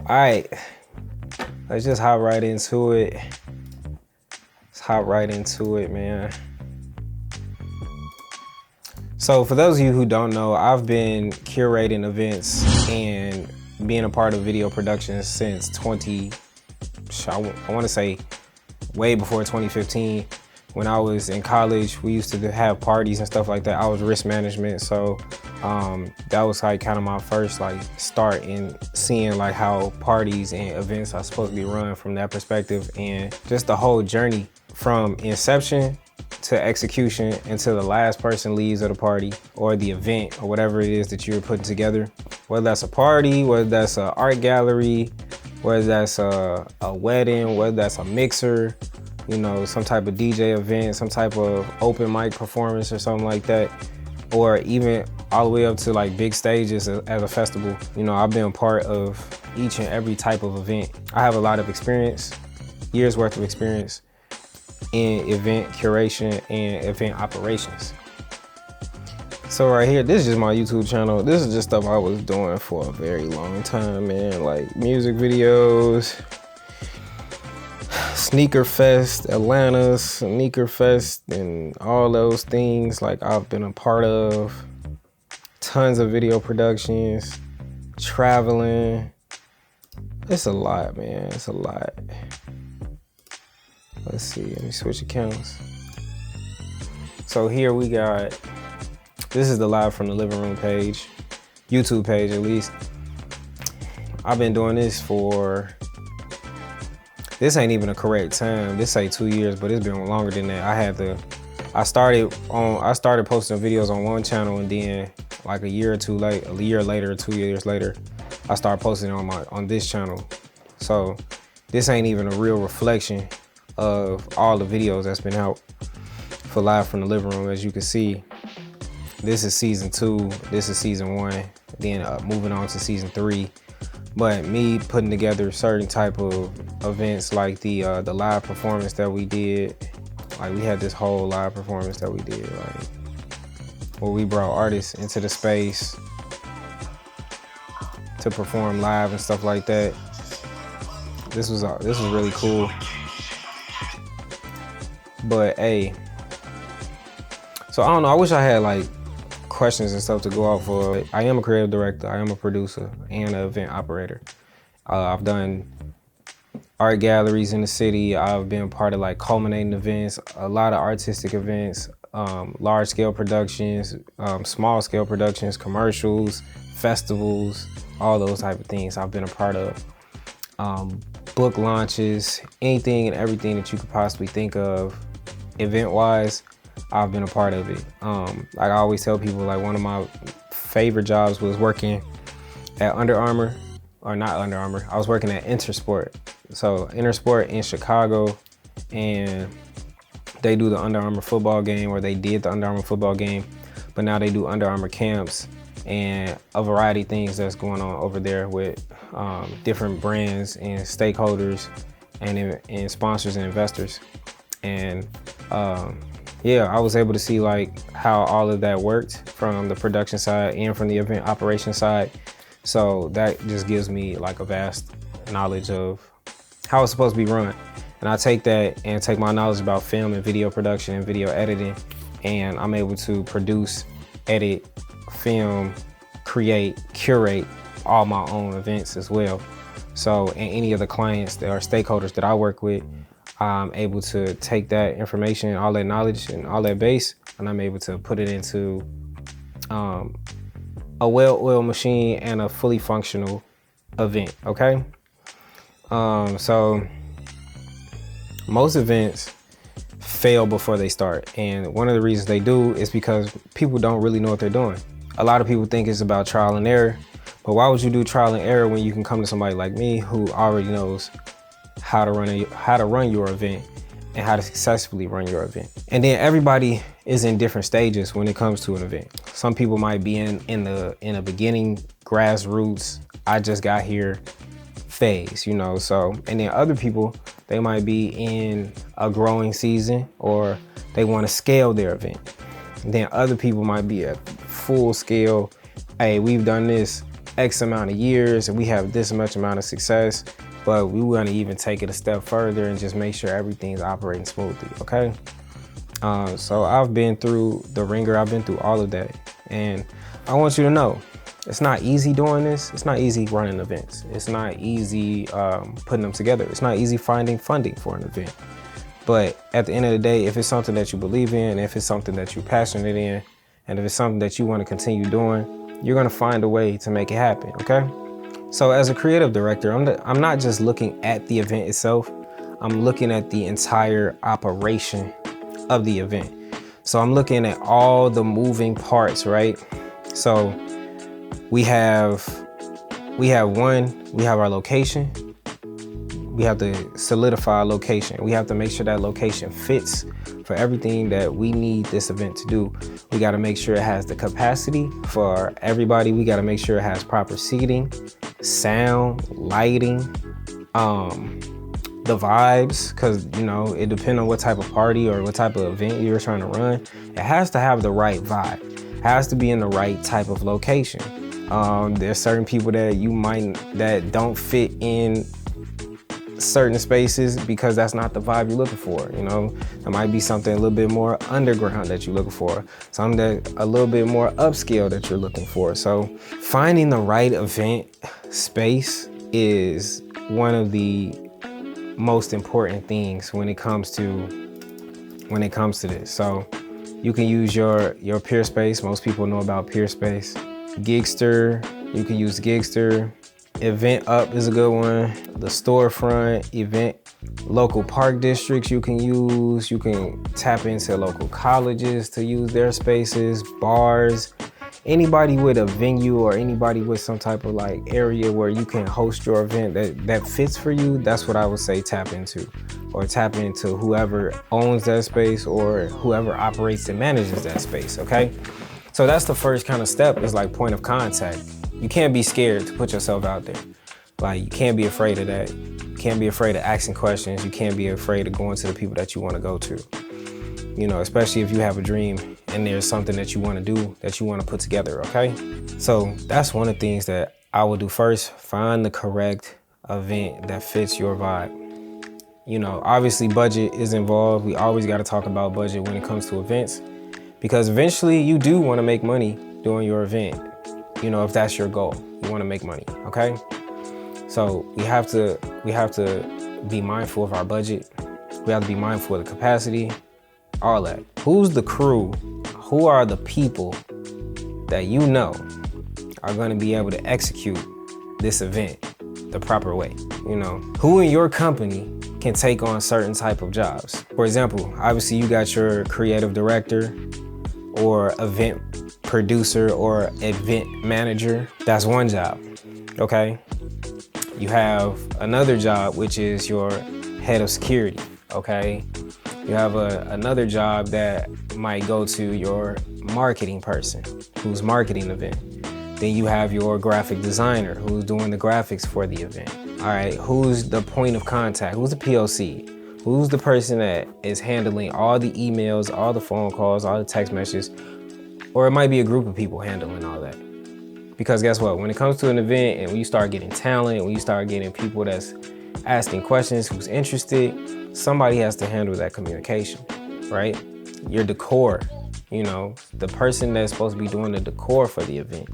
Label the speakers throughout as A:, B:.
A: All right, let's just hop right into it. Let's hop right into it, man. So for those of you who don't know, I've been curating events and being a part of video production since I want to say way before 2015. When I was in college, we used to have parties and stuff like that. I was risk management, so that was like kind of my first like start in seeing like how parties and events are supposed to be run from that perspective, and just the whole journey from inception to execution until the last person leaves at the party or the event or whatever it is that you're putting together. Whether that's a party, whether that's an art gallery, whether that's a wedding, whether that's a mixer, you know, some type of DJ event, some type of open mic performance or something like that, or even all the way up to like big stages as a festival. You know, I've been part of each and every type of event. I have a lot of experience, years worth of experience in event curation and event operations. So right here, this is just my YouTube channel. This is just stuff I was doing for a very long time, man. Like music videos, Sneaker Fest, Atlanta, Sneaker Fest, and all those things like I've been a part of. Tons of video productions, traveling. It's a lot, man, it's a lot. Let's see, let me switch accounts. So here we got, this is the live from the living room page, YouTube page at least. I've been doing this for, this ain't even a correct time. This say 2 years, but it's been longer than that. I started posting videos on one channel, and then like a year later, 2 years later, I started posting on this channel. So this ain't even a real reflection of all the videos that's been out for Live from the Living Room. As you can see, this is season 2, this is season 1, then moving on to season 3. But me putting together certain type of events like the live performance that we did, like we had this whole live performance that we did, like where we brought artists into the space to perform live and stuff like that. This was really cool. But hey, so I don't know, I wish I had like questions and stuff to go out for. I am a creative director, I am a producer, and an event operator. I've done art galleries in the city. I've been part of like culminating events, a lot of artistic events, large scale productions, small scale productions, commercials, festivals, all those type of things I've been a part of. Book launches, anything and everything that you could possibly think of event-wise, I've been a part of it. Like I always tell people, like one of my favorite jobs was working at Under Armour, or not Under Armour, I was working at Intersport. So Intersport in Chicago, and they do the Under Armour football game, or they did the Under Armour football game, but now they do Under Armour camps and a variety of things that's going on over there with different brands and stakeholders and sponsors and investors. And yeah, I was able to see like how all of that worked from the production side and from the event operation side. So that just gives me like a vast knowledge of how it's supposed to be run. And I take that and take my knowledge about film and video production and video editing, and I'm able to produce, edit, film, create, curate all my own events as well. So, and any of the clients that are stakeholders that I work with, I'm able to take that information, all that knowledge and all that base, and I'm able to put it into a well-oiled machine and a fully functional event, okay? So most events fail before they start. And one of the reasons they do is because people don't really know what they're doing. A lot of people think it's about trial and error, but why would you do trial and error when you can come to somebody like me who already knows how to run your event and how to successfully run your event? And then everybody is in different stages when it comes to an event. Some people might be in a beginning, grassroots, I just got here phase, you know, so, and then other people, they might be in a growing season, or they want to scale their event. And then other people might be at full scale, hey, we've done this X amount of years and we have this much amount of success, but we want to even take it a step further and just make sure everything's operating smoothly, okay? So I've been through the ringer, I've been through all of that. And I want you to know, it's not easy doing this. It's not easy running events. It's not easy putting them together. It's not easy finding funding for an event. But at the end of the day, if it's something that you believe in, if it's something that you're passionate in, and if it's something that you want to continue doing, you're gonna find a way to make it happen, okay? So as a creative director, I'm not just looking at the event itself, I'm looking at the entire operation of the event. So I'm looking at all the moving parts, right? So we have our location. We have to solidify our location. We have to make sure that location fits for everything that we need this event to do. We gotta make sure it has the capacity for everybody. We gotta make sure it has proper seating, sound, lighting, the vibes, because you know, it depends on what type of party or what type of event you're trying to run. It has to have the right vibe. It has to be in the right type of location. There's certain people that don't fit in certain spaces because that's not the vibe you're looking for. You know, there might be something a little bit more underground that you're looking for, something that a little bit more upscale that you're looking for. So finding the right event space is one of the most important things when it comes to this. So you can use your Peerspace. Most people know about Peerspace. Gigster, you can use Gigster. Event Up is a good one. The Storefront, Event, local park districts you can use. You can tap into local colleges to use their spaces, bars. Anybody with a venue or anybody with some type of like area where you can host your event that fits for you, that's what I would say tap into. Or tap into whoever owns that space or whoever operates and manages that space, okay? So that's the first kind of step, is like point of contact. You can't be scared to put yourself out there. Like, you can't be afraid of that. You can't be afraid of asking questions. You can't be afraid of going to the people that you want to go to. You know, especially if you have a dream and there's something that you want to do, that you want to put together, okay? So that's one of the things that I would do first. Find the correct event that fits your vibe. You know, obviously budget is involved. We always got to talk about budget when it comes to events, because eventually you do want to make money doing your event. You know, if that's your goal, you want to make money, okay? So we have to be mindful of our budget. We have to be mindful of the capacity, all that. Who's the crew? Who are the people that you know are going to be able to execute this event the proper way? You know, who in your company can take on certain type of jobs? For example, obviously you got your creative director or event producer or event manager. That's one job, okay? You have another job, which is your head of security, okay? You have another job that might go to your marketing person who's marketing the event. Then you have your graphic designer who's doing the graphics for the event. All right, who's the point of contact? Who's the POC? Who's the person that is handling all the emails, all the phone calls, all the text messages? Or it might be a group of people handling all that. Because guess what? When it comes to an event and when you start getting talent, when you start getting people that's asking questions, who's interested, somebody has to handle that communication, right? Your decor, you know, the person that's supposed to be doing the decor for the event.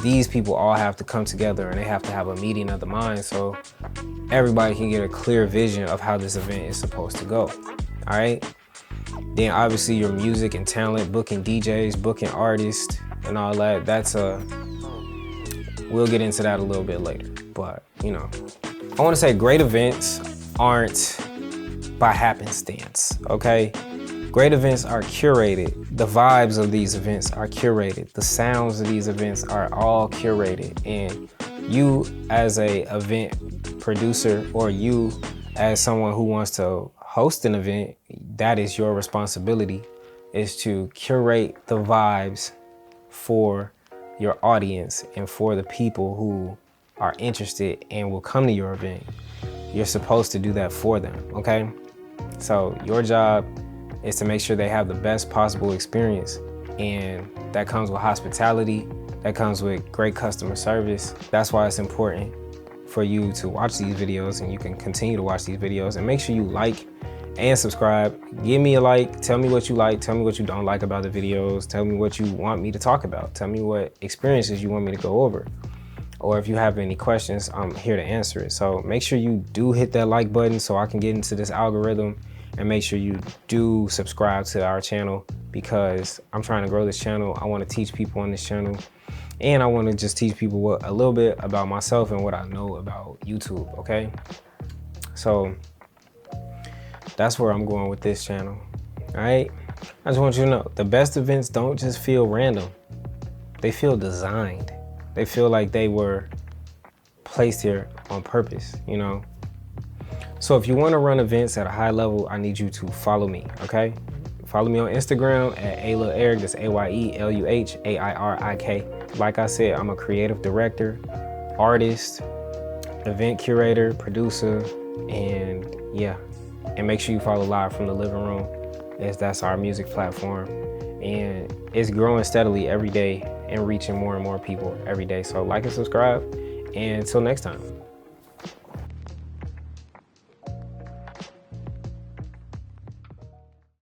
A: These people all have to come together and they have to have a meeting of the mind so everybody can get a clear vision of how this event is supposed to go, all right? Then obviously your music and talent, booking DJs, booking artists and all that, we'll get into that a little bit later. But, you know, I wanna say great events aren't by happenstance, okay? Great events are curated. The vibes of these events are curated. The sounds of these events are all curated. And you as a event producer, or you as someone who wants to host an event, that is your responsibility, is to curate the vibes for your audience and for the people who are interested and will come to your event. You're supposed to do that for them, okay? So your job is to make sure they have the best possible experience, and that comes with hospitality, that comes with great customer service. That's why it's important for you to watch these videos, and you can continue to watch these videos, and make sure you like and subscribe. Give me a like, tell me what you like, tell me what you don't like about the videos, tell me what you want me to talk about, tell me what experiences you want me to go over. Or if you have any questions, I'm here to answer it. So make sure you do hit that like button so I can get into this algorithm, and make sure you do subscribe to our channel, because I'm trying to grow this channel. I want to teach people on this channel, and I want to just teach people a little bit about myself and what I know about YouTube, okay? So that's where I'm going with this channel, all right? I just want you to know, the best events don't just feel random. They feel designed. They feel like they were placed here on purpose, you know? So if you want to run events at a high level, I need you to follow me, okay? Follow me on Instagram at Airik, that's AYELUHAIRIK. Like I said, I'm a creative director, artist, event curator, producer, and yeah. And make sure you follow Live from the Living Room, as that's our music platform. And it's growing steadily every day and reaching more and more people every day. So like and subscribe, and until next time.